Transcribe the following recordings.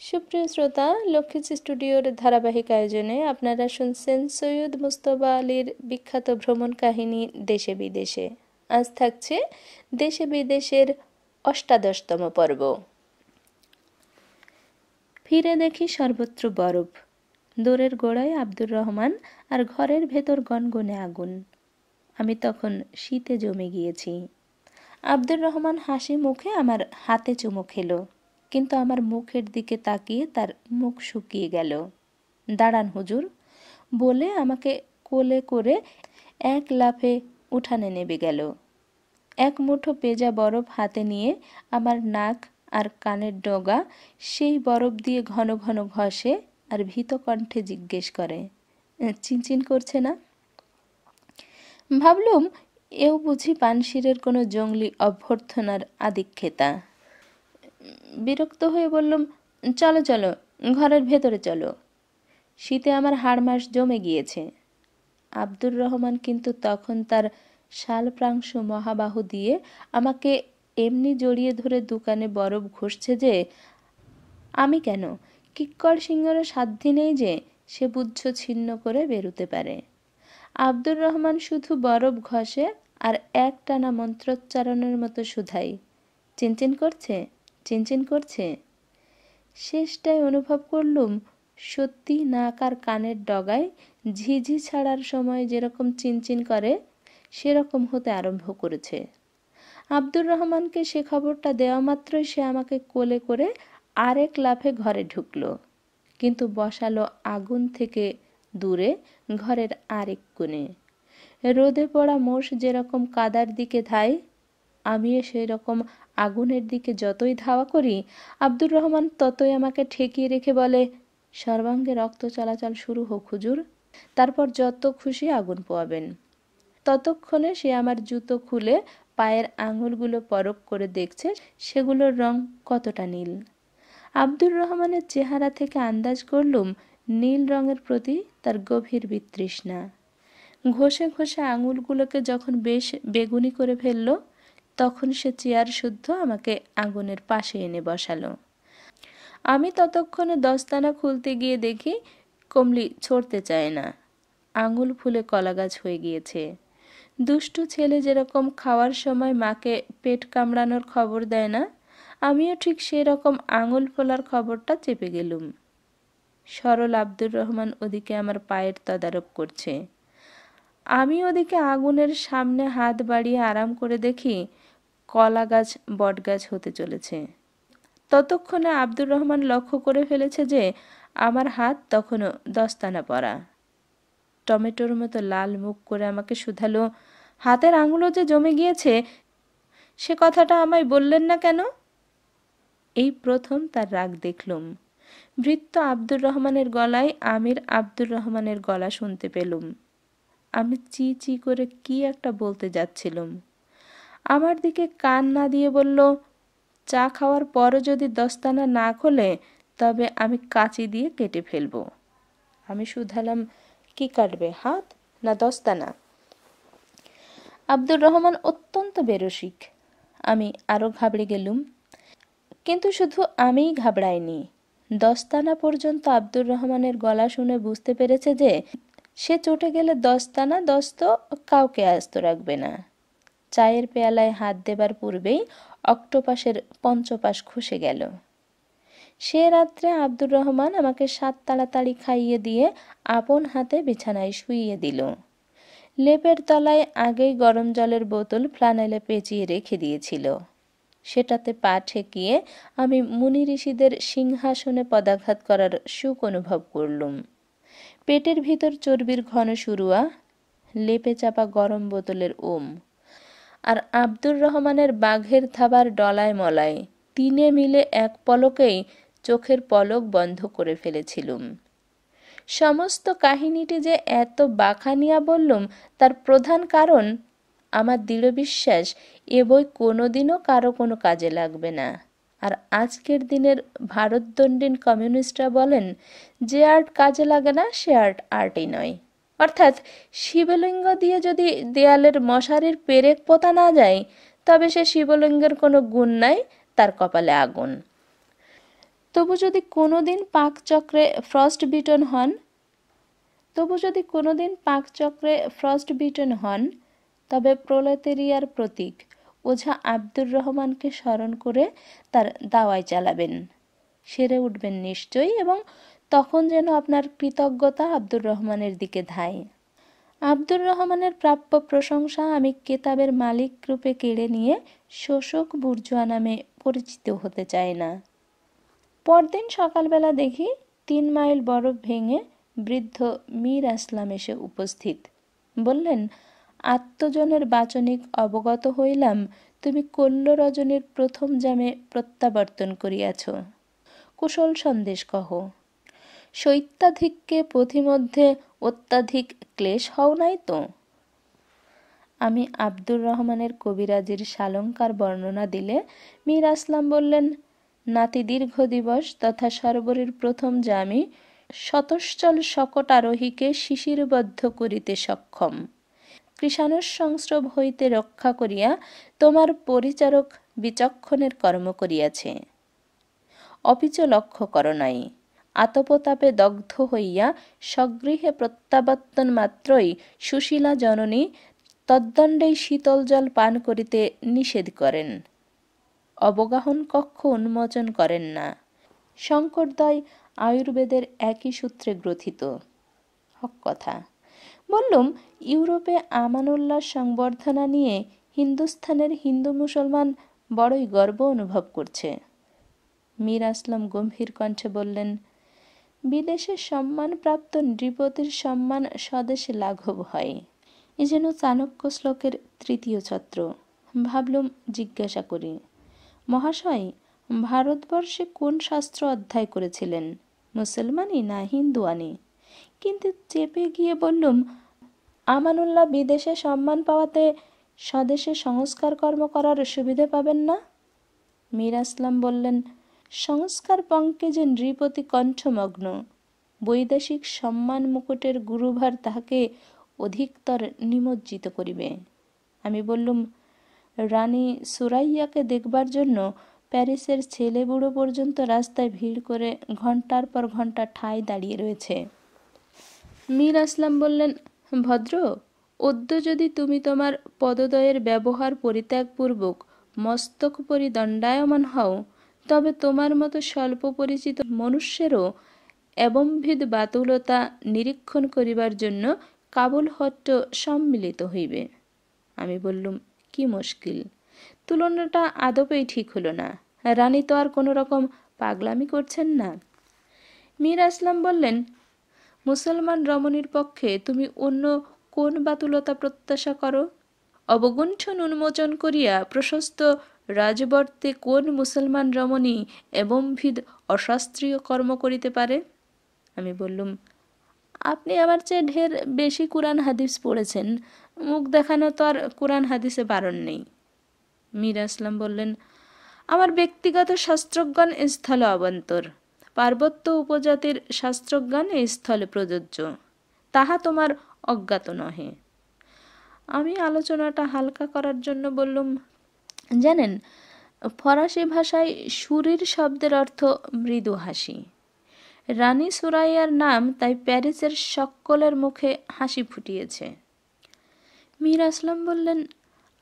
সুপ্রিয় শ্রোতা, লক্ষ্মীজ স্টুডিওর ধারাবাহিক আয়োজনে আপনারা শুনছেন সৈয়দ মুজতবা আলীর বিখ্যাত ভ্রমণ কাহিনী দেশে বিদেশে। আজ থাকছে দেশে বিদেশের ৮৮তম পর্ব। ফিরে দেখি সর্বত্র বরফ, দূরের গোড়ায় আব্দুর রহমান আর ঘরের ভেতর গনগনে আগুন। আমি তখন শীতে জমে গিয়েছি। আব্দুর রহমান হাসি মুখে আমার হাতে চুমু খেলো, কিন্তু আমার মুখের দিকে তাকিয়ে তার মুখ শুকিয়ে গেল। দাঁড়ান হুজুর, বলে আমাকে কোলে করে এক লাফে উঠানে নেমে গেল। এক মুঠো পেঁজা বরফ হাতে নিয়ে আমার নাক আর কানের ডগা সেই বরফ দিয়ে ঘন ঘন ঘষে আর ভীত কণ্ঠে জিজ্ঞেস করে, চিনচিন করছে না? ভাবলুম এও বুঝি পানশিরের কোনো জঙ্গলি অভ্যর্থনার আদিক্ষেতা। বিরক্ত হয়ে বললুম, চলো চলো, ঘরের ভেতরে চলো, শীতে আমার হাড়মাস জমে গিয়েছে। আব্দুর রহমান কিন্তু তখন তার শালপ্রাংশ মহাবাহু দিয়ে আমাকে এমনি জড়িয়ে ধরে দোকানে বরফ ঘষছে যে আমি কেন, কিক্কর সিংহেরও সাধ্যি নেই যে সে বুদ্ধ ছিন্ন করে বেরুতে পারে। আব্দুর রহমান শুধু বরফ ঘষে আর একটানা মন্ত্রোচ্চারণের মতো শুধাই, চিনচিন করছে, চিনচিন করছে। শেষটায় অনুভব করলুম সত্যি নাক আর কানের ডগায় ঝিঝি ছাড়ার সময় যেরকম চিনচিন করে সেরকম হতে আরম্ভ করেছে। আব্দুর রহমানকে সে খবরটা দেওয়া মাত্রই সে আমাকে কোলে করে আরেক লাফে ঘরে ঢুকলো, কিন্তু বসালো আগুন থেকে দূরে ঘরের আরেক কোণে। রোদে পড়া মোষ যেরকম কাদার দিকে ধায়, আমিও সেই রকম আগুনের দিকে যতই ধাওয়া করি, আব্দুর রহমান ততই আমাকে ঠেকিয়ে রেখে বলে, সর্বাঙ্গে রক্ত চলাচল শুরু হোক হুজুর, তারপর যত খুশি আগুন পোয়াবেন। ততক্ষণে সে আমার জুতো খুলে পায়ের আঙুলগুলো পরখ করে দেখছে সেগুলোর রং কতটা নীল। আব্দুর রহমানের চেহারা থেকে আন্দাজ করলুম নীল রঙের প্রতি তার গভীর বিতৃষ্ণা। ঘষে ঘষে আঙুলগুলোকে যখন বেশ বেগুনি করে ফেলল, তখন সে চেয়ার শুদ্ধ আমাকে আগুনের পাশে এনে বসালো। আমি ততক্ষণে দস্তানা খুলতে গিয়ে দেখি কমলি ছড়তে চায় না, আঙুল ফুলে কলাগাছ হয়ে গিয়েছে। দুষ্টু ছেলে যেরকম খাওয়ার সময় মাকে পেট কামড়ানোর খবর দেয় না, আমিও ঠিক সেরকম আঙুল ফোলার খবরটা চেপে গেলুম। সরল আব্দুর রহমান ওদিকে আমার পায়ের তদারক করছে, আমি ওদিকে আগুনের সামনে হাত বাড়িয়ে আরাম করে দেখি কলা গাছ বটগাছ হতে চলেছে। ততক্ষণে আব্দুর রহমান লক্ষ্য করে ফেলেছে যে আমার হাত তখনও দস্তানা পরা। টমেটোর মতো লাল মুখ করে আমাকে শুধালো, হাতের আঙুলও যে জমে গিয়েছে সে কথাটা আমায় বললেন না কেন? এই প্রথম তার রাগ দেখলুম। ভৃত্য আব্দুর রহমানের গলায় আমির আব্দুর রহমানের গলা শুনতে পেলুম। আমি চি চি করে কি একটা বলতে যাচ্ছিলুম। আমার দিকে কান না দিয়ে বলল, চা খাওয়ার পরও যদি দস্তানা না খোলে তবে আমি কাঁচি দিয়ে কেটে ফেলবো। আমি শুধালাম, কি কাটবে, হাত না দস্তানা? আব্দুর রহমান অত্যন্ত বেরসিক। আমি আরো ঘাবড়ে গেলুম, কিন্তু শুধু আমিই ঘাবড়াইনি। দস্তানা পর্যন্ত আব্দুর রহমানের গলা শুনে বুঝতে পেরেছে যে সে চটে গেলে দস্তানা দস্ত কাউকে আস্ত রাখবে না। চায়ের পেয়ালায় হাত দেবার পূর্বেই অক্টোপাসের পঞ্চপাশ খসে গেল। সে রাত্রে আব্দুর রহমান আমাকে 7 তাড়াতাড়ি খাইয়ে দিয়ে আপন হাতে বিছানায় শুইয়ে দিল। লেপের তলায় আগেই গরম জলের বোতল ফ্লানেলে পেঁচিয়ে রেখে দিয়েছিল। সেটাতে পা ঠেকিয়ে আমি মুনি ঋষিদের সিংহাসনে পদাঘাত করার সুখ অনুভব করলুম। পেটের ভিতর চর্বির ঘন শুরুয়া, লেপে চাপা গরম বোতলের ওম, আর আব্দুর রহমানের বাঘের থাবার ডলায় মলায়, তিনে মিলে এক পলকেই চোখের পলক বন্ধ করে ফেলেছিলুম। সমস্ত কাহিনীটি যে এত বাখানিয়া বললুম তার প্রধান কারণ আমার দৃঢ় বিশ্বাস এ বই কোনোদিনও কারো কোনো কাজে লাগবে না। আর আজকের দিনের ভারতদণ্ডিন কমিউনিস্টরা বলেন, যে আর্ট কাজে লাগে না সে আর্ট আর্টই নয়। অর্থাৎ শিবলিঙ্গ দিয়ে যদি দেয়ালের মশারির পেরেক পোতা না যায় তবে সে শিবলিঙ্গের কোনো গুণ নাই, তার কপালে আগুন। তবু যদি কোনোদিন পাকচক্রে ফ্রস্ট বিটন হন তবে প্রলেতেরিয়ার প্রতীক ওঝা আব্দুর রহমানকে স্মরণ করে তার দাওয়াই চালাবেন, সেরে উঠবেন নিশ্চয়ই, এবং তখন যেন আপনার কৃতজ্ঞতা আব্দুর রহমানের দিকে ধায়। আব্দুর রহমানের প্রাপ্য প্রশংসা আমি কেতাবের মালিক রূপে কেড়ে নিয়ে শোষক বুর্জোয়া নামে পরিচিত হতে চাই না। পরদিন সকালবেলা দেখি 3 মাইল বরফ ভেঙে বৃদ্ধ মীর আসলাম এসে উপস্থিত। বললেন, আত্মজনের বাচনিক অবগত হইলাম তুমি কল্য রজনীর প্রথম জামে প্রত্যাবর্তন করিয়াছ। কুশল সন্দেশ কহ। শৈত্যাধিক্যে পথিমধ্যে অত্যাধিক ক্লেশ হও নাই তো? আমি আব্দুর রহমানের কবিরাজির সালঙ্কার বর্ণনা দিলে মীর আসলাম বললেন, নাতি দীর্ঘ দিবস তথা সর্বরীর প্রথম জামি শতশ্চল শকট আরোহীকে শিশিরবদ্ধ করিতে সক্ষম, কৃষাণুর সংস্রব হইতে রক্ষা করিয়া তোমার পরিচারক বিচক্ষণের কর্ম করিয়াছে। অপিচ লক্ষ্য কর নাই, আতপতাপে দগ্ধ হইয়া স্বগৃহে প্রত্যাবর্তন মাত্রই সুশীলা জননী তদ্দণ্ডেই শীতল জল পান করিতে নিষেধ করেন, অবগাহন কক্ষ উন্মোচন করেন না। শঙ্করদ্বয় আয়ুর্বেদের একই সূত্রে গ্রথিত। হক কথা। বললুম, ইউরোপে আমানুল্লাহ সংবর্ধনা নিয়ে হিন্দুস্থানের হিন্দু মুসলমান বড়ই গর্ব অনুভব করছে। মীর আসলাম গম্ভীর কণ্ঠে বললেন, বিদেশে সম্মানপ্রাপ্ত নৃপতির সম্মান স্বদেশে লাঘব হয়। এ যেন চাণক্য শ্লোকের 3য় ছত্র। ভাবলুম জিজ্ঞাসা করি, মহাশয় ভারতবর্ষে কোন শাস্ত্র অধ্যায় করেছিলেন, মুসলমানি না হিন্দুয়ানি? কিন্তু চেপে গিয়ে বললুম, আমানুল্লাহ বিদেশে সম্মান পাওয়াতে স্বদেশে সংস্কার কর্ম করার সুবিধে পাবেন না? মীর আসলাম বললেন, সংস্কার পঙ্কে যে নৃপতি কণ্ঠমগ্ন, বৈদেশিক সম্মান মুকুটের গুরুভার তাহাকে অধিকতর নিমজ্জিত করিবে। আমি বললুম, রানী সুরাইয়াকে দেখবার জন্য প্যারিসের ছেলে বুড়ো পর্যন্ত রাস্তায় ভিড় করে ঘন্টার পর ঘন্টা ঠায় দাঁড়িয়ে রয়েছে। মীর আসলাম বললেন, ভদ্র, অদ্য যদি তুমি তোমার পদদ্বয়ের ব্যবহার পরিত্যাগপূর্বক মস্তক পরি দণ্ডায়মান হও, তবে তোমার মতো স্বল্প পরিচিত মনুষ্যেরও এবম্ভিদ বাতুলতা নিরীক্ষণ করিবার জন্য কাবুলহট্ট সম্মিলিত হইবে। আমি বললুম, কি মুশকিল, তুলনাটা আদপেই ঠিক হলো না। রানী তো আর কোনো রকম পাগলামি করছেন না। মীর আসলাম বললেন, মুসলমান রমণীর পক্ষে তুমি অন্য কোন বাতুলতা প্রত্যাশা করো? অবগুণ্ঠন উন্মোচন করিয়া প্রশস্ত রাজবর্তে কোন মুসলমান রমণী এবম্ভিদ অশাস্ত্রীয় কর্ম করিতে পারে? আমি বললুম, আপনি আমার চেয়ে ঢের বেশি কুরআন হাদিস পড়েছেন, মুখ দেখানো তো আর কুরআন হাদিসে বারণ নেই। মীর আসলাম বললেন, আমার ব্যক্তিগত শাস্ত্রজ্ঞান এ স্থলে অবান্তর, পার্বত্য উপজাতির শাস্ত্রজ্ঞান এই স্থলে প্রযোজ্য, তাহা তোমার অজ্ঞাত নহে। আমি আলোচনাটা হালকা করার জন্য বললুম, জানেন, ফরাসি ভাষায় সুরির শব্দের অর্থ মৃদু হাসি। রানী সুরাইয়ার নাম তাই প্যারিসের সকলের মুখে হাসি ফুটিয়েছে। মীর আসলাম বললেন,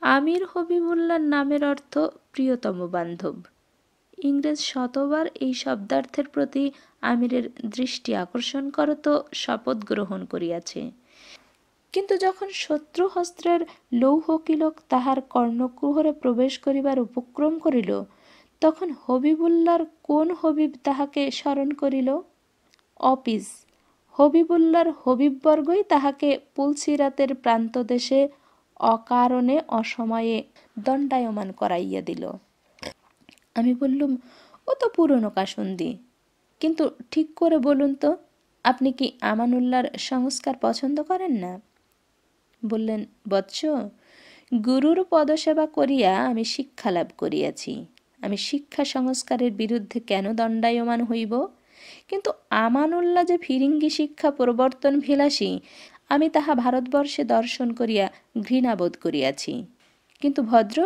আমির হবিবুল্লাহর নামের অর্থ প্রিয়তম বান্ধব। ইংরেজ শতবার এই শব্দার্থের প্রতি আমিরের দৃষ্টি আকর্ষণ করত শপথ গ্রহণ করিয়াছে, কিন্তু যখন শত্রু হস্ত্রের লৌহকিলক তাহার কর্ণকুহরে প্রবেশ করিবার উপক্রম করিল, তখন হবিবুল্লাহর কোন হবিব তাহাকে স্মরণ করিল? অপিস হবিবুল্লাহর হবিববর্গই তাহাকে পুলসিরাতের প্রান্তদেশে অকারণে অসময়ে দণ্ডায়মান করাইয়া দিল। আমি বললুম, ও তো পুরনো কাসুন্দি, কিন্তু ঠিক করে বলুন তো, আপনি কি আমানুল্লাহর সংস্কার পছন্দ করেন না? বললেন, বৎস, গুরুর পদসেবা করিয়া আমি শিক্ষা লাভ করিয়াছি, আমি শিক্ষা সংস্কারের বিরুদ্ধে কেন দণ্ডায়মান হইব? কিন্তু আমানুল্লাহ যে ফিরিঙ্গি শিক্ষা প্রবর্তন ভিলাসী, আমি তাহা ভারতবর্ষে দর্শন করিয়া ঘৃণাবোধ করিয়াছি। কিন্তু ভদ্র,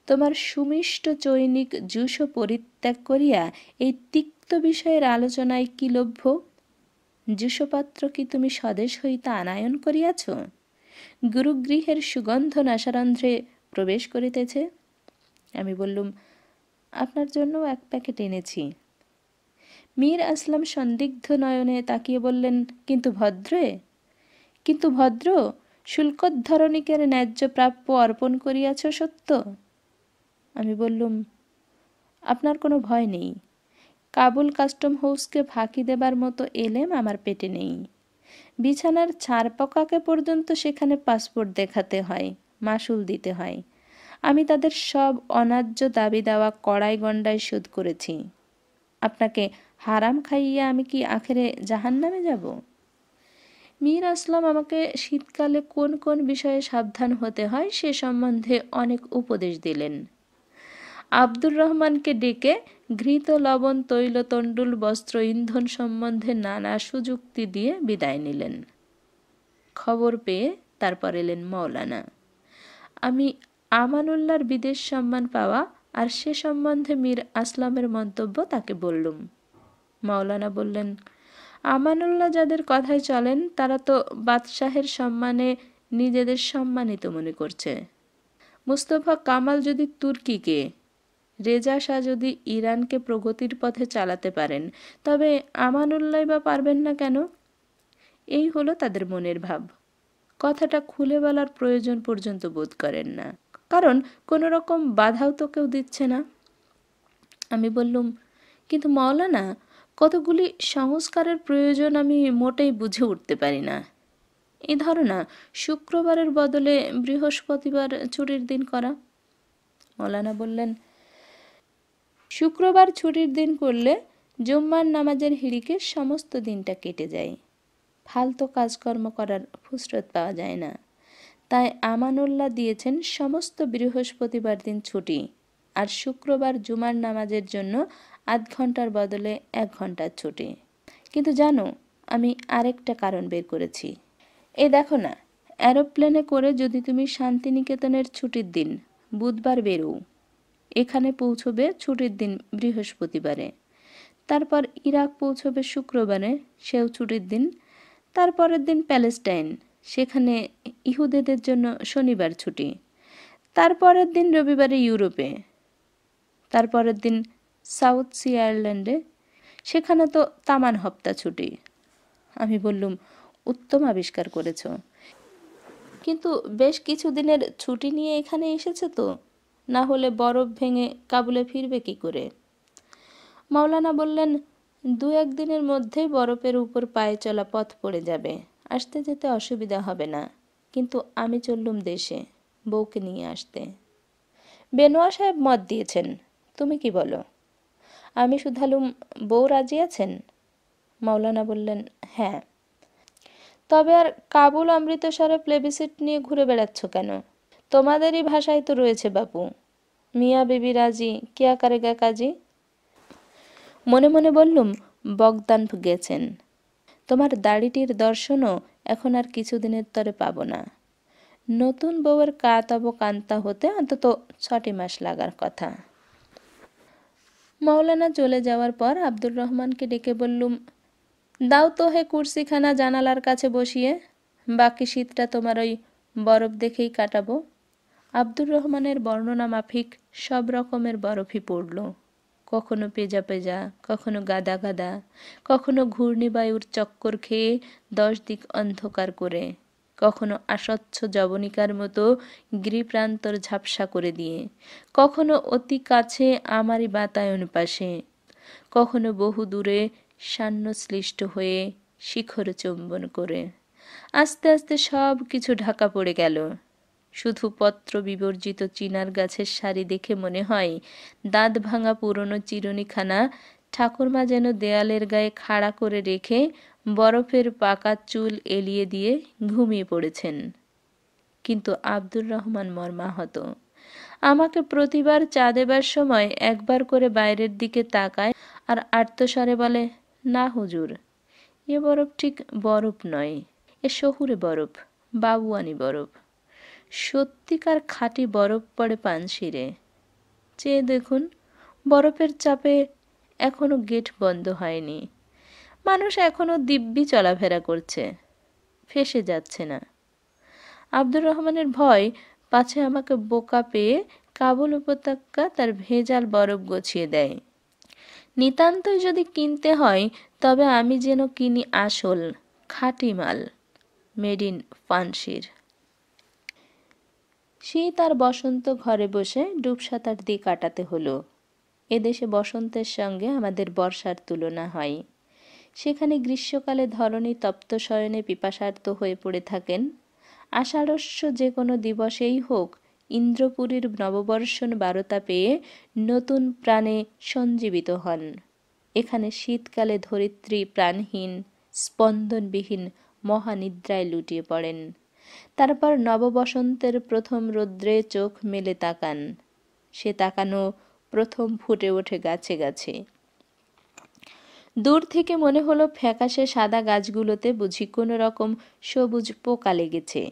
তোমার সুমিষ্ট চৈনিক জুস পরিত্যাগ করিয়া এই তিক্ত উক্ত বিষয়ের আলোচনায় কি লভ্য? যুষপাত্র কি তুমি স্বদেশ হইতে আনায়ন করিয়াছ? গুরুগৃহের সুগন্ধ নাসারন্ধ্রে প্রবেশ করিতেছে। আমি বললুম, আপনার জন্য এক প্যাকেট এনেছি। মীর আসলাম সন্দিগ্ধ নয়নে তাকিয়ে বললেন, কিন্তু ভদ্রে? কিন্তু ভদ্র, শুল্কোদ্ধরণিকের ন্যায্য প্রাপ্য অর্পণ করিয়াছ সত্য। আমি বললুম, আপনার কোনো ভয় নেই। কাবুল কাস্টম হাউসকে ফাঁকি দেবার মতো এলেম আমার পেটে নেই। বিছানার ছারপোকাকে পর্যন্ত সেখানে পাসপোর্ট দেখাতে হয়, মাসুল দিতে হয়। আমি তাদের সব অন্যায্য দাবি দেওয়া কড়াই গণ্ডায় শোধ করেছি। আপনাকে হারাম খাইয়ে আমি কি আখেরে জাহান্নামে যাব? মীর আসলাম আমাকে শীতকালে কোন কোন বিষয়ে সাবধান হতে হয় সে সম্বন্ধে অনেক উপদেশ দিলেন। আব্দুর রহমানকে ডেকে ঘৃত লবণ তৈল তণ্ডুল বস্ত্র ইন্ধন সম্বন্ধে নানা সুযুক্তি দিয়ে বিদায় নিলেন। খবর পেয়ে তারপর এলেন মৌলানা। আমি আমানুল্লাহর বিদেশ সম্মান পাওয়া আর সে সম্বন্ধে মীর আসলামের মন্তব্য তাকে বললুম। মৌলানা বললেন, আমানুল্লাহ যাদের কথায় চলেন তারা তো বাদশাহের সম্মানে নিজেদের সম্মানিত মনে করছে। মুস্তফা কামাল যদি তুর্কিকে, রেজা শাহ যদি ইরানকে প্রগতির পথে চালাতে পারেন, তবে আমানুল্লাহ বা পারবেন না কেন? এই হলো তাদের মনের ভাব। কথাটা খুলে বলার প্রয়োজন পর্যন্ত বোধ করেন না, কারণ কোনো রকম বাধাও তো কেউ দিচ্ছে না। আমি বললুম, কিন্তু মৌলানা, কতগুলি সংস্কারের প্রয়োজন আমি মোটেই বুঝে উঠতে পারি না। এই ধরো না, শুক্রবারের বদলে বৃহস্পতিবার ছুটির দিন করা। মৌলানা বললেন, শুক্রবার ছুটির দিন করলে জুম্মার নামাজের হিড়িকে সমস্ত দিনটা কেটে যায়। ফালতু কাজকর্ম করার ফুসরত পাওয়া যায় না। তাই আমানুল্লাহ দিয়েছেন সমস্ত বৃহস্পতিবার দিন ছুটি, আর শুক্রবার জুমার নামাজের জন্য আধ ঘন্টার বদলে 1 ঘন্টার ছুটি। কিন্তু জানো, আমি আরেকটা কারণ বের করেছি। এই দেখো না, অ্যারোপ্লেনে করে যদি তুমি শান্তিনিকেতনের ছুটির দিন বুধবার বেরো, এখানে পৌঁছবে ছুটির দিন বৃহস্পতিবারে, তারপর ইরাক পৌঁছবে শুক্রবারে, সেও ছুটির দিন, তারপরের দিন প্যালেস্টাইন, সেখানে ইহুদিদের জন্য শনিবার ছুটি, তারপরের দিন রবিবারে ইউরোপে, তারপরের দিন সাউথ সি আয়ারল্যান্ডে, সেখানে তো তামান হপ্তা ছুটি। আমি বললুম, উত্তম আবিষ্কার করেছ, কিন্তু বেশ কিছুদিনের ছুটি নিয়ে এখানে এসেছে তো, না হলে বরফ ভেঙে কাবুলে ফিরবে কি করে? মৌলানা বললেন, 2-1 দিনের মধ্যেই বরফের উপর পায়ে চলা পথ পড়ে যাবে, আসতে যেতে অসুবিধা হবে না। কিন্তু আমি চললুম দেশে, বউকে নিয়ে আসতে। বেনোয়া সাহেব মত দিয়েছেন, তুমি কি বলো? আমি শুধালুম, বউ রাজি আছেন? মৌলানা বললেন, হ্যাঁ। তবে আর কাবুল অমৃতসরে প্লেবিসিট নিয়ে ঘুরে বেড়াচ্ছ কেন? তোমাদেরই ভাষায় তো রয়েছে বাপু, মিয়া বিবি রাজি, কিয়া করেগা কাজী। মনে মনে বললুম, বগদান গেছেন। তোমার দাড়িটির দর্শনও এখন আর কিছুদিনের তরে পাবো না। নতুন বউয়ের কাতাব কান্তা হতে অন্তত 6টি মাস লাগার কথা। মৌলানা চলে যাওয়ার পর আব্দুর রহমানকে ডেকে বললুম, দাও তো হে কুর্সিখানা জানালার কাছে বসিয়ে, বাকি শীতটা তোমার ওই বরফ দেখেই কাটাবো। আব্দুর রহমানের বর্ণনা মাফিক সব রকমের বরফই পড়ল, কখনো পেজা পেজা, কখনো গাদা গাদা, কখনো ঘূর্ণিবায়ুর চক্কর খেয়ে 10 দিক অন্ধকার করে, কখনো আসচ্ছ জবনিকার মতো গিরিপ্রান্তর ঝাপসা করে দিয়ে, কখনো অতি কাছে আমারই বাতায়ন পাশে, কখনো বহু দূরে সান্যশ্লিষ্ট হয়ে শিখর চুম্বন করে। আস্তে আস্তে সব কিছু ঢাকা পড়ে গেল। শুধু পত্র বিবর্জিত চিনার গাছের সারি দেখে মনে হয় দাঁত ভাঙা পুরনো চিরুনিখানা ঠাকুরমা যেন দেয়ালের গায়ে খাড়া করে রেখে বরফের পাকা চুল এলিয়ে দিয়ে ঘুমিয়ে পড়েছেন। কিন্তু আব্দুর রহমান মর্মাহত। আমাকে প্রতিবার চা দেবার সময় একবার করে বাইরের দিকে তাকায় আর আর্তস্বরে বলে, না হুজুর, এ বরফ ঠিক বরফ নয়, এ শহুরে বরফ, বাবুয়ানি বরফ। সত্যিকার খাঁটি বরফ পড়ে পানশিরে। চেয়ে দেখুন, বরফের চাপে এখনো গেট বন্ধ হয়নি। মানুষ এখনো দিব্যি চলাফেরা করছে, ফেঁসে যাচ্ছে না। আব্দুর রহমানের ভয় পাছে আমাকে বোকা পেয়ে কাবুল উপত্যকা তার ভেজাল বরফ গছিয়ে দেয়। নিতান্তই যদি কিনতে হয় তবে আমি যেন কিনি আসল খাঁটি মাল, মেড ইন পানশির। শীত আর বসন্ত ঘরে বসে ডুবসাঁতার দিয়ে কাটাতে হলো। এদেশে বসন্তের সঙ্গে আমাদের বর্ষার তুলনা হয়। সেখানে গ্রীষ্মকালে ধরণী তপ্ত শয়নে পিপাসার্ত হয়ে পড়ে থাকেন। আষাঢ়স্য যে কোনো দিবসেই হোক ইন্দ্রপুরীর নববর্ষণ বারতা পেয়ে নতুন প্রাণে সঞ্জীবিত হন। এখানে শীতকালে ধরিত্রী প্রাণহীন স্পন্দনবিহীন মহানিদ্রায় লুটিয়ে পড়েন। তারপর নববসন্তের প্রথম রৌদ্রে চোখ মেলে তাকান। সে তাকানো প্রথম ফুটে ওঠে গাছে গাছে। দূর থেকে মনে হলো ফ্যাকাশে সাদা গাছগুলোতে বুঝি কোনো রকম সবুজ পোকা লেগেছে।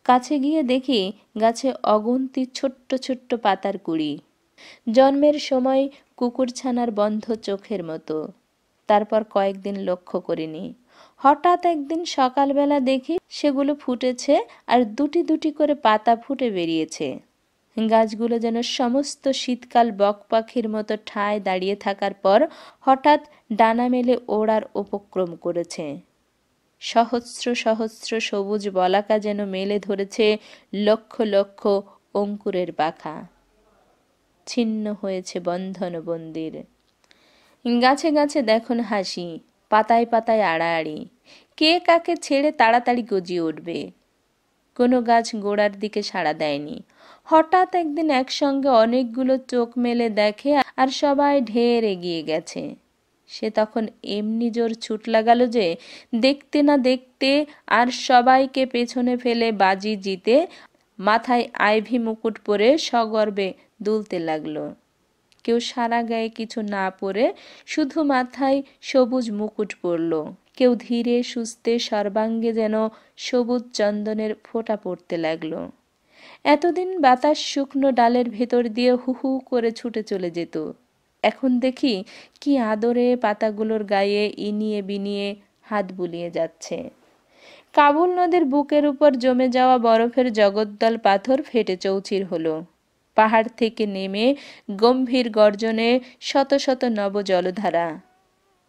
কাছে গিয়ে দেখি গাছে অগুন্তি ছোট্ট ছোট্ট পাতার কুড়ি, জন্মের সময় কুকুরছানার বন্ধ চোখের মতো। তারপর কয়েকদিন লক্ষ্য করিনি। হঠাৎ একদিন সকালবেলা দেখি সেগুলো ফুটেছে আর দুটি দুটি করে পাতা ফুটে বেরিয়েছে। গাছগুলো যেন সমস্ত শীতকাল বক পাখির মতো ঠায় দাঁড়িয়ে থাকার পর হঠাৎ ডানা মেলে ওড়ার উপক্রম করেছে। সহস্র সহস্র সবুজ বলাকা যেন মেলে ধরেছে লক্ষ লক্ষ অঙ্কুরের পাখা। ছিন্ন হয়েছে বন্ধন বন্দির। গাছে গাছে দেখুন হাসি, পাতায় পাতায় আড়াআড়ি। কে কাকে ছেড়ে তাড়াতাড়ি গজিয়ে উঠবে। কোনো গাছ গোড়ার দিকে সাড়া দেয়নি। হঠাৎ একদিন একসঙ্গে অনেকগুলো চোখ মেলে দেখে আর সবাই ঢের এগিয়ে গেছে। সে তখন এমনি জোর ছুট লাগালো যে দেখতে না দেখতে আর সবাইকে পেছনে ফেলে বাজি জিতে মাথায় আইভি মুকুট পরে সগর্বে দুলতে লাগলো। কেউ সারা গায়ে কিছু না পরে শুধু মাথায় সবুজ মুকুট পরল। কেউ ধীরে সুস্থে সর্বাঙ্গে যেন সবুজ চন্দনের ফোঁটা পড়তে লাগলো। এতদিন বাতাস শুকনো ডালের ভেতর দিয়ে হু হু করে ছুটে চলে যেত। এখন দেখি কি আদরে পাতাগুলোর গায়ে ইনিয়ে বিনিয়ে হাত বুলিয়ে যাচ্ছে। কাবুল নদীর বুকের উপর জমে যাওয়া বরফের জগদ্দল পাথর ফেটে চৌচির হলো। পাহাড় থেকে নেমে গম্ভীর গর্জনে শত শত নব জলধারা।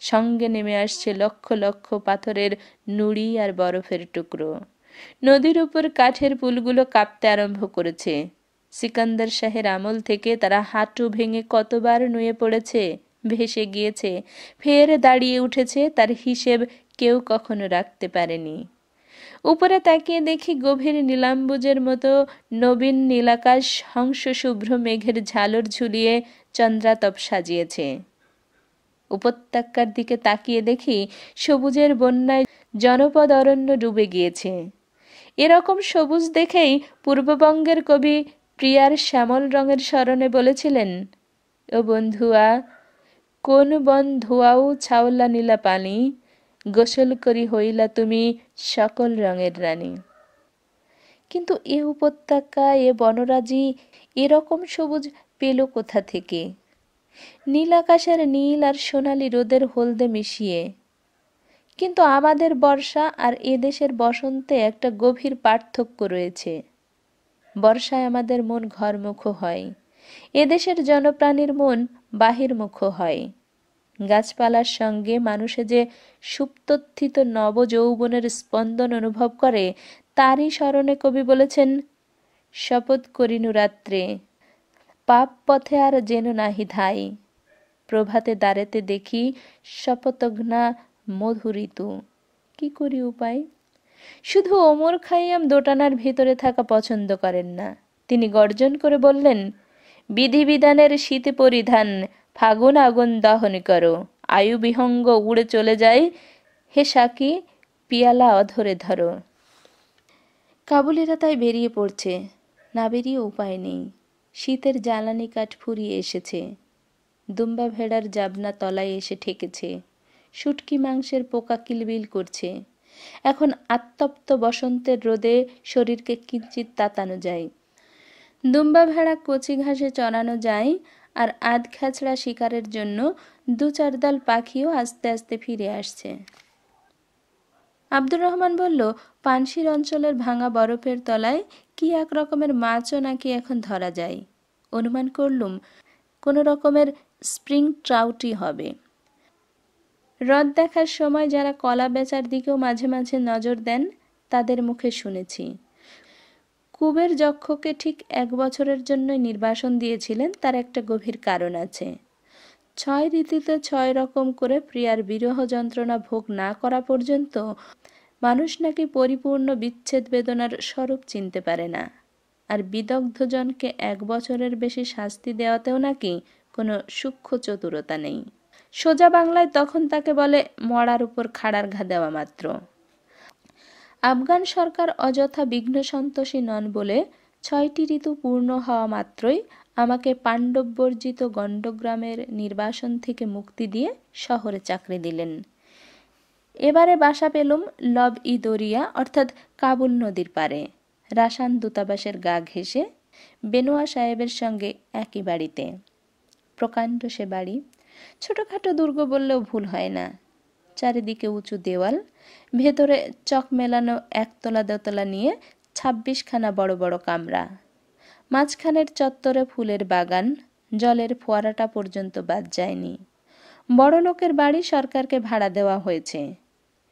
সঙ্গে নেমে আসছে লক্ষ লক্ষ পাথরের নুড়ি আর বরফের টুকরো। নদীর উপর কাঠের পুলগুলো কাঁপতে আরম্ভ করেছে। সিকান্দার শাহের আমল থেকে তারা হাঁটু ভেঙে কতবার নুয়ে পড়েছে, ভেসে গিয়েছে, ফের দাঁড়িয়ে উঠেছে, তার হিসেব কেউ কখনো রাখতে পারেনি। উপরে তাকিয়ে দেখি গভীর নীলাম্বুজের মতো নবীন নীলাকাশ হংস শুভ্র মেঘের ঝালর ঝুলিয়ে চন্দ্রাতপ সাজিয়েছে। উপত্যকার দিকে তাকিয়ে দেখি সবুজের বন্যায় জনপদ অরণ্য ডুবে গিয়েছে। এরকম সবুজ দেখেই পূর্ববঙ্গের কবি প্রিয়ার শ্যামল রঙের স্মরণে বলেছিলেন, ও বন্ধুয়া কোন বন ধোয়াও ছাওলা নীলা পানি, গোসল করি হইলা তুমি সকল রঙের রানী। কিন্তু এ উপত্যকা এ বনরাজি এরকম সবুজ পেল কোথা থেকে? নীল আকাশের নীল আর সোনালি রোদের হলদে মিশিয়ে। কিন্তু আমাদের বর্ষা আর এদেশের বসন্তে একটা গভীর পার্থক্য রয়েছে। বর্ষায় আমাদের মন ঘরমুখ হয়, এদেশের জনপ্রাণীর মন বাহির্মুখ হয়। গাছপালার সঙ্গে মানুষে যে সুপ্তথিত নব যৌবনের স্পন্দন অনুভব করে, তারই স্মরণে কবি বলেছেন, শপথ করিনু রাত্রে পাপ পথে আর যেন নাহি ধাই, প্রভাতে দাঁড়েতে দেখি শপথঘ্না মধুরিতু। কি করি উপায়? শুধু ওমর খাইয়াম দোটানার ভিতরে থাকা পছন্দ করেন না। তিনি গর্জন করে বললেন, বিধিবিধানের শীত পরিধান, ফাগুন আগুন দহন করো, আয়ু বিহঙ্গ উড়ে চলে যায়, হে সাকি পিয়ালা অধরে ধরো। কাবুলিরা তাই বেরিয়ে পড়ছে, না বেরিয়ে উপায় নেই। শীতের জ্বালানি কাঠ ফুরিয়ে এসেছে। দুম্বা ভেড়ার জাবনা তলায় এসে ঠেকেছে। শুটকি মাংসের পোকা কিলবিল করছে। এখন আত্তপ্ত বসন্তের রোদে শরীরকে কিঞ্চিত তাতানো যায়। দুম্বা ভেড়া কচি ঘাসে চড়ানো যায় আর আধখাঁচড়া শিকারের জন্য 2-4 দল পাখিও আস্তে আস্তে ফিরে আসছে। আব্দুর রহমান বলল, পানশির অঞ্চলের ভাঙা বরফের তলায় কি এক রকমের মাছও নাকি এখন ধরা যায়। অনুমান করলুম কোনো রকমের স্প্রিং ট্রাউটই হবে। হ্রদ দেখার সময় যারা কলা বেচার দিকেও মাঝে মাঝে নজর দেন তাদের মুখে শুনেছি, কুবের যক্ষকে ঠিক 1 বছরের জন্যই নির্বাসন দিয়েছিলেন, তার একটা গভীর কারণ আছে। 6 ঋতুতে 6 রকম করে প্রিয়ার বিরহ যন্ত্রণা ভোগ না করা পর্যন্ত মানুষ নাকি পরিপূর্ণ বিচ্ছেদ বেদনার স্বরূপ চিনতে পারে না। আর বিদগ্ধজনকে 1 বছরের বেশি শাস্তি দেওয়াতেও নাকি কোনো সূক্ষ্ম চতুরতা নেই। সোজা বাংলায় তখন তাকে বলে মরার উপর খাড়ার ঘা দেওয়া মাত্র। আফগান সরকার অযথা বিঘ্ন সন্তোষী নন বলে 6টি ঋতু পূর্ণ হওয়া মাত্রই আমাকে পাণ্ডববর্জিত গণ্ডগ্রামের নির্বাসন থেকে মুক্তি দিয়ে শহরে চাকরি দিলেন। এবারে বাসা পেলুম লব-ই-দরিয়া অর্থাৎ কাবুল নদীর পারে, রাসান দূতাবাসের গা ঘেঁষে, বেনোয়া সাহেবের সঙ্গে একই বাড়িতে। প্রকাণ্ড সে বাড়ি, ছোটখাটো দুর্গ বললেও ভুল হয় না। চারিদিকে উঁচু দেওয়াল, ভেতরে চক মেলানো একতলা দোতলা নিয়ে 26খানা বড় বড় কামরা, মাঝখানের চত্বরে ফুলের বাগান, জলের ফোয়ারাটা পর্যন্ত বাদ যায়নি। বড় লোকের বাড়ি, সরকারকে ভাড়া দেওয়া হয়েছে।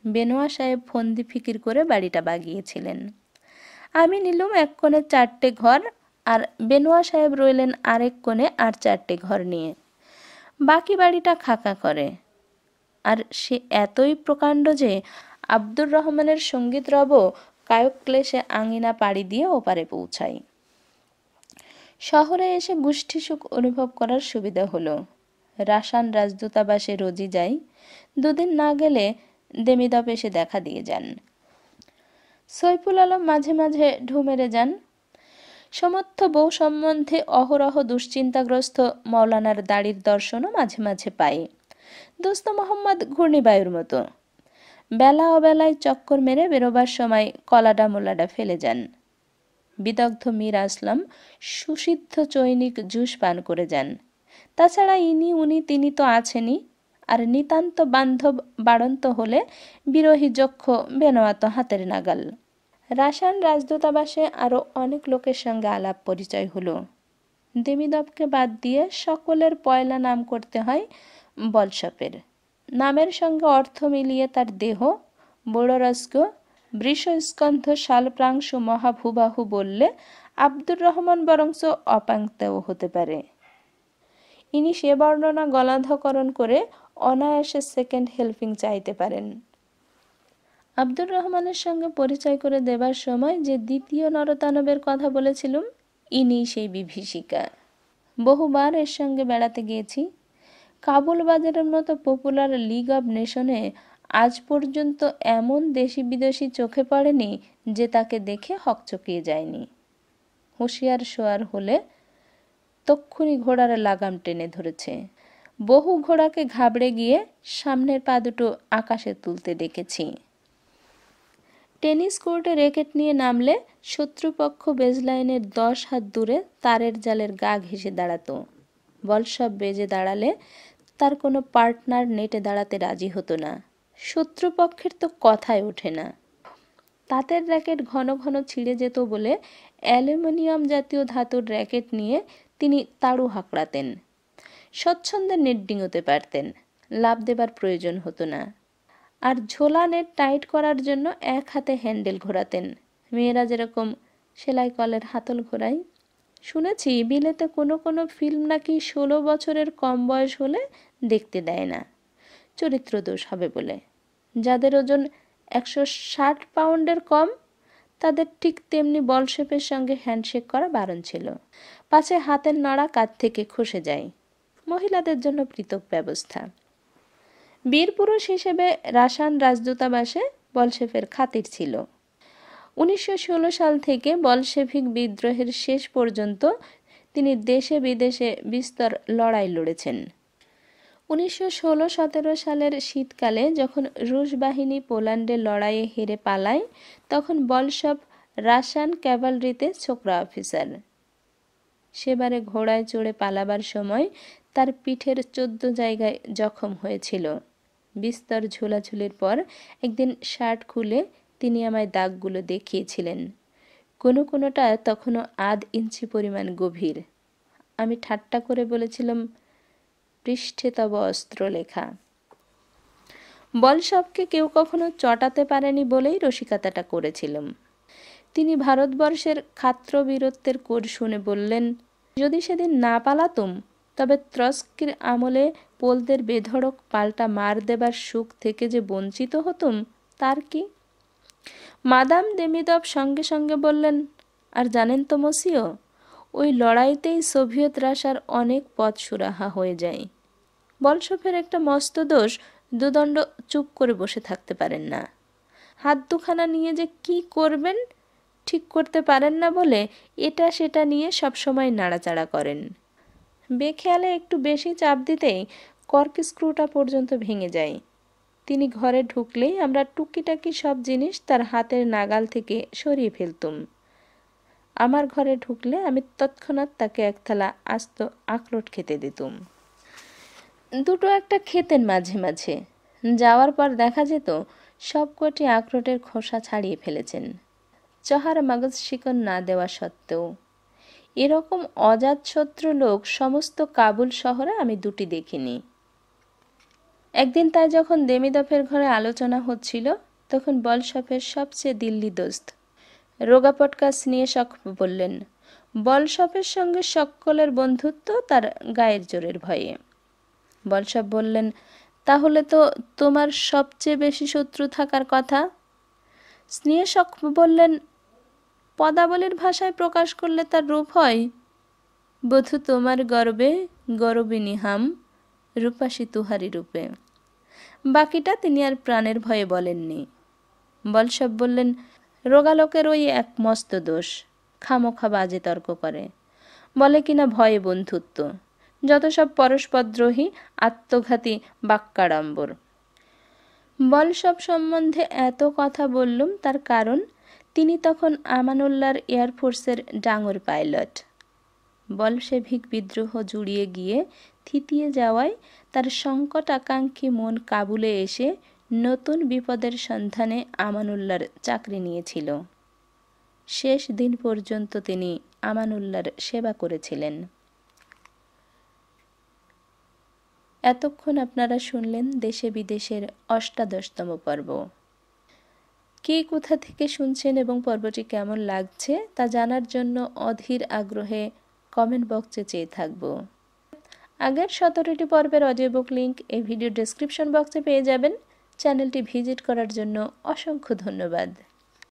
বেনোয়া সাহেব ফন্দি ফিকির করে বাড়িটা বাগিয়েছিলেন। আমি নিলুম এক কোণে 4টে ঘর, আর বেনোয়া সাহেব রইলেন আরেক কোণে আর 4টে ঘর নিয়ে। বাকি বাড়িটা খাকা করে, আর সে এতই প্রকাণ্ড যে আব্দুর রহমানের সঙ্গীত রব কায়ক ক্লেশে আঙিনা পাড়ি দিয়ে ওপারে পৌঁছাই। শহরে এসে গোষ্ঠী সুখ অনুভব করার সুবিধা হলো। রাসান রাজদূতাবাসে রোজই যাই, 2 দিন না গেলে দেমিদপ এসে দেখা দিয়ে যান। সৈফুল আলম মাঝে মাঝে ঢু মেরে যান। সমর্থ বউ সম্বন্ধে অহরহ দুশ্চিন্তাগ্রস্ত মৌলানার দাড়ির দর্শনও মাঝে মাঝে পাই। দোস্ত মোহাম্মদ ঘূর্ণিবায়ুর মতো বেলা অবেলায় চক্কর মেরে বেরোবার সময় কলাডা মোলাডা ফেলে যান। বিদগ্ধ মীর আসলাম সুসিদ্ধ চৈনিক জুস পান করে যান। তাছাড়া ইনি উনি তিনি তো আছেনই, আর নিতান্ত বান্ধব বাড়ন্ত হলে বিরোহী যক্ষ বেনোয়া তো হাতের নাগাল। রাসান রাজদূতাবাসে আরও অনেক লোকের সঙ্গে আলাপ পরিচয় হলো। দেমিদপকে বাদ দিয়ে সকলের পয়লা নাম করতে হয় বলশপের। নামের সঙ্গে অর্থ মিলিয়ে তার দেহ বড়রস্ক বৃষস্কন্ধ শালপ্রাংশু মহাভূবাহু বললে আব্দুর রহমান বরংস অপাংক্তেও হতে পারে। ইনি সে বর্ণনা গলাধকরণ করে অনায়াসে সেকেন্ড হেল্পিং চাইতে পারেন। আব্দুর রহমানের সঙ্গে পরিচয় করে দেবার সময় যে দ্বিতীয় নরদানবের কথা বলেছিলুম, ইনি সেই বিভীষিকা। বহুবার এর সঙ্গে বেড়াতে গিয়েছি। কাবুল বাজারের মতো পপুলার লিগ অব নেশনে আজ পর্যন্ত এমন দেশি বিদেশি চোখে পড়েনি যে তাকে দেখে হকচকিয়ে যায়নি। হুঁশিয়ার শোয়ার হলে তক্ষুনি ঘোড়ার লাগাম টেনে ধরেছে। বহু ঘোড়াকে ঘাবড়ে গিয়ে সামনের পা দুটো আকাশে তুলতে দেখেছি। টেনিস কোর্টে র্যাকেট নিয়ে নামলে শত্রুপক্ষ বেজলাইনের 10 হাত দূরে তারের জালের গা ঘেঁষে দাঁড়াতো। বল সব বেজে দাঁড়ালে তার কোনো পার্টনার নেটে দাঁড়াতে রাজি হতো না। শত্রুপক্ষের তো কথাই ওঠে না। তাঁতের র্যাকেট ঘন ঘন ছিঁড়ে যেত বলে অ্যালুমিনিয়াম জাতীয় ধাতুর র্যাকেট নিয়ে তিনি তাড়ু হাঁকড়াতেন। স্বচ্ছন্দে নেট ডিঙোতে পারতেন, লাভ দেবার প্রয়োজন হতো না। আর ঝোলা নেট টাইট করার জন্য এক হাতে হ্যান্ডেল ঘোরাতেন, মেয়েরা যেরকম সেলাই কলের হাতল ঘোরায়। শুনেছি বিলেতে কোনো কোনো ফিল্ম নাকি 16 বছরের কম বয়স হলে দেখতে দেয় না, চরিত্র দোষ হবে বলে। যাদের ওজন 160 পাউন্ডের কম তাদের ঠিক তেমনি বলশেপের সঙ্গে হ্যান্ডশেক করা বারণ ছিল, পাছে হাতের নাড়া কাঁধ থেকে খসে যায়। মহিলাদের জন্য পৃথক ব্যবস্থা। বীরপুরুষ হিসেবে রাসান রাজদূতাবাসে বলশেফের খাতির ছিল। 1916 সাল থেকে বলশেভিক বিদ্রোহের শেষ পর্যন্ত তিনি দেশে বিদেশে বিস্তর লড়াই লড়েছেন। 1916-17 সালের শীতকালে যখন রুশ বাহিনী পোল্যান্ডে লড়াইয়ে হেরে পালায়, তখন বলশভ রাশিয়ান ক্যাভালরিতে ছোকরা অফিসার। সেবারে ঘোড়ায় চড়ে পালাবার সময় তার পিঠের 14 জায়গায় জখম হয়েছিল। বিস্তর ঝোলাঝুলির পর একদিন শার্ট খুলে তিনি আমায় দাগগুলো দেখিয়েছিলেন। কোনোটা তখনও 1/2 ইঞ্চি পরিমাণ গভীর। আমি ঠাট্টা করে বলেছিলাম, পৃষ্ঠে তব অস্ত্র লেখা। বলসবকে কেউ কখনো চটাতে পারেনি বলেই রসিকতাটা করেছিলাম। তিনি ভারতবর্ষের ক্ষাত্রবীরত্বের কোড শুনে বললেন, যদি সেদিন না পালাতুম তবে ত্রস্কির আমলে পোলদের বেধড়ক পাল্টা মার দেবার সুখ থেকে যে বঞ্চিত হতুম তার কি? মাদাম দেমিদভ সঙ্গে সঙ্গে বললেন, আর জানেন তো মসিও, ওই লড়াইতেই সোভিয়েত রাশার অনেক পথ সুরাহা হয়ে যায়। বলসফের একটা মস্ত দোষ, দুদণ্ড চুপ করে বসে থাকতে পারেন না। হাত দুখানা নিয়ে যে কি করবেন ঠিক করতে পারেন না বলে এটা সেটা নিয়ে সবসময় নাড়াচাড়া করেন। বেখেয়ালে একটু বেশি চাপ দিতেই কর্ক স্ক্রুটা পর্যন্ত ভেঙে যায়। তিনি ঘরে ঢুকলেই আমরা টুকিটাকি সব জিনিস তার হাতের নাগাল থেকে সরিয়ে ফেলতুম। আমার ঘরে ঢুকলে আমি তৎক্ষণাৎ তাকে এক থালা আস্ত আখরোট খেতে দিতুম। দুটো একটা খেতেন মাঝে মাঝে। যাওয়ার পর দেখা যেত সবকটি আখরোটের খোসা ছাড়িয়ে ফেলেছেন, চহার মাগজ শিকন না দেওয়া সত্ত্বেও। এরকম অজাতশত্রু লোক সমস্ত কাবুল শহরে আমি দুটি দেখিনি। একদিন তাই যখন দেমিদফের ঘরে আলোচনা হচ্ছিল, তখন বলসফের সবচেয়ে দিল্লি দোস্ত রোগাপটকা স্নেহশক বললেন, বলসফের সঙ্গে সকলের বন্ধুত্ব তার গায়ের জোরের ভয়ে। বলসফ বললেন, তাহলে তো তোমার সবচেয়ে বেশি শত্রু থাকার কথা। স্নেহশক বললেন, পদাবলীর ভাষায় প্রকাশ করলে তার রূপ হয়, বধূ তোমার গর্বে গরবিনী হাম, রূপাসী তুহারি রূপে। বাকিটা তিনি আর প্রাণের ভয়ে বলেননি। বলসব বললেন, রোগালোকের ওই এক মস্ত দোষ, খামোখা বাজে তর্ক করে, বলে কিনা ভয়ে বন্ধুত্ব, যত সব পরস্পরদ্রোহী আত্মঘাতী বাক্যাড়ম্বর। বলসব সম্বন্ধে এত কথা বললুম তার কারণ তিনি তখন আমানুল্লাহর এয়ারফোর্সের ডাঙর পাইলট। বলশেভিক বিদ্রোহ জুড়িয়ে গিয়ে থিতিয়ে যাওয়ায় তার সংকটাকাঙ্ক্ষী মন কাবুলে এসে নতুন বিপদের সন্ধানে আমানুল্লাহর চাকরি নিয়েছিল। শেষ দিন পর্যন্ত তিনি আমানুল্লাহর সেবা করেছিলেন। এতক্ষণ আপনারা শুনলেন দেশে বিদেশের ৮৮তম পর্ব। কে কোথা থেকে শুনছেন এবং পর্বটি কেমন লাগছে তা জানার জন্য অধীর আগ্রহে কমেন্ট বক্সে চেয়ে থাকব। আগের ১৭টি পর্বের অডিও বুক লিঙ্ক এই ভিডিও ডেসক্রিপশন বক্সে পেয়ে যাবেন। চ্যানেলটি ভিজিট করার জন্য অসংখ্য ধন্যবাদ।